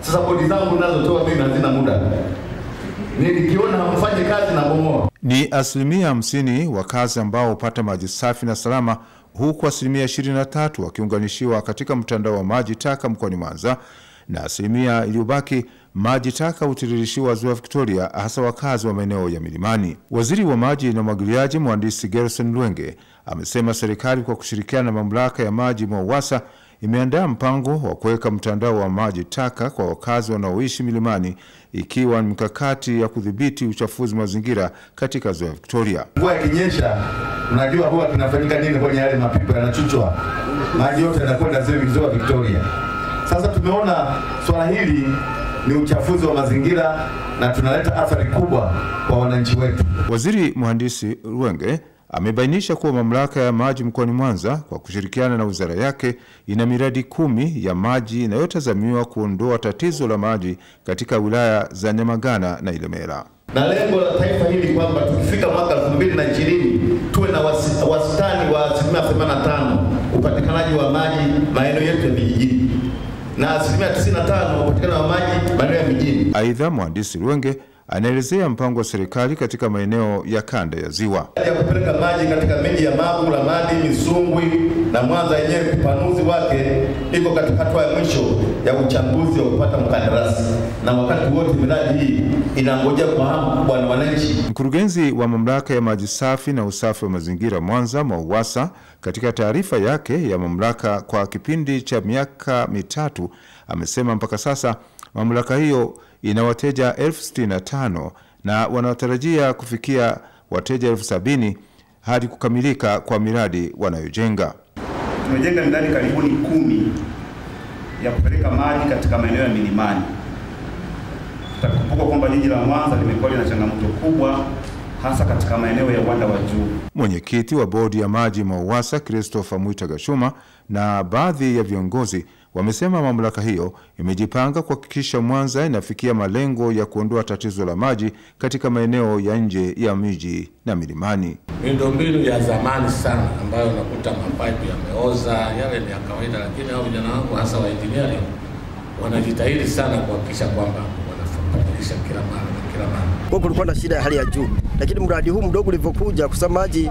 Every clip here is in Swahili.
Sasa bodi zangu nazotoa mimi hazina muda. Nikiona hamfanye kazi na bomoa. Ni 50% wakazi ambao hupata maji safi na salama, huku 23% wakiunganishiwa katika mtandao wa maji taka mkoani Mwanza, na 1% iliyobaki maji taka hutiririshiwa Ziwa Victoria, hasa wakazi wa maeneo ya milimani. Waziri wa maji na umwagiliaji Mhandisi Gerson Lwenge amesema serikali kwa kushirikiana na mamlaka ya maji MWAUWASA imeandaa mpango wa kuweka mtandao wa maji taka kwa wakazi wanaoishi milimani, ikiwa ni mikakati ya kudhibiti uchafuzi mazingira katika Ziwa Victoria. Mvua ikinyesha, unajua huwa kinafanyika nini kwenye yale mapipa yanachuchwa. Maji yote yanakwenda Ziwa Victoria. Sasa tumeona swala hili ni uchafuzi wa mazingira na tunaleta athari kubwa kwa wananchi wetu. Waziri Mhandisi Lwenge amebainisha kuwa mamlaka ya maji mkoani Mwanza kwa kushirikiana na wizara yake ina miradi 10 ya maji inayotazamiwa kuondoa tatizo la maji katika wilaya za Nyamagana na Ilemela. Na lengo la taifa hili kwamba tukifika mwaka 2020 tuwe na wastani wa 85% upatikanaji wa maji maeneo yetu ya vijijini na 95% upatikanaji wa maji maeneo ya mijini. Aidha, Mhandisi Lwenge anaelezea mpango wa serikali katika maeneo ya kanda ya Ziwa ya kupeleka maji katika miji ya Magu, Lamadi, Misungwi na Mwanza yenyewe. Upanuzi wake iko katika hatua ya mwisho ya uchambuzi wa kupata mkandarasi, na wakati wote miradi hii inangojea kwa hamu kubwa na wananchi. Mkurugenzi wa mamlaka ya maji safi na usafi wa mazingira Mwanza MWAUWASA, katika taarifa yake ya mamlaka kwa kipindi cha miaka 3, amesema mpaka sasa mamlaka hiyo ina wateja 65,000 na wanatarajia kufikia wateja 70,000 hadi kukamilika kwa miradi wanayojenga. Tumejenga miradi karibuni 10 ya kupeleka maji katika maeneo ya milimani. Tutakumbuka kwamba jiji la Mwanza limekuwa na changamoto kubwa hasa katika maeneo ya uwanda wa juu. Mwenyekiti wa bodi ya maji MWAUWASA Christopher Mwita Gashuma na baadhi ya viongozi wamesema mamlaka hiyo imejipanga kuhakikisha Mwanza inafikia malengo ya kuondoa tatizo la maji katika maeneo ya nje ya miji na milimani. Miundombinu ya zamani sana ambayo unakuta mapipe yameoza, yale ni ya kawaida, lakini hao vijana wangu hasa wa engineering wanajitahidi sana kuhakikisha kwamba wanafanya kila mara. Kwa kulikuwa na shida ya hali ya juu, lakini mradi huu mdogo ulivyokuja kusema maji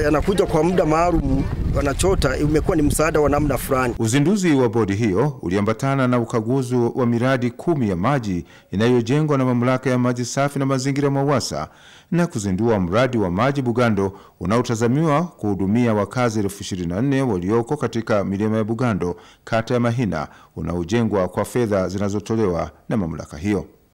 yanakuja kwa muda maalum wanachota, imekuwa ni msaada wa namna fulani. Uzinduzi wa bodi hiyo uliambatana na ukaguzi wa miradi 10 ya maji inayojengwa na mamlaka ya maji safi na mazingira MWAUWASA, na kuzindua mradi wa maji Bugando unaotazamiwa kuhudumia wakazi 24,000 walioko katika milima ya Bugando, kata ya Mahina, unaojengwa kwa fedha zinazotolewa na mamlaka hiyo.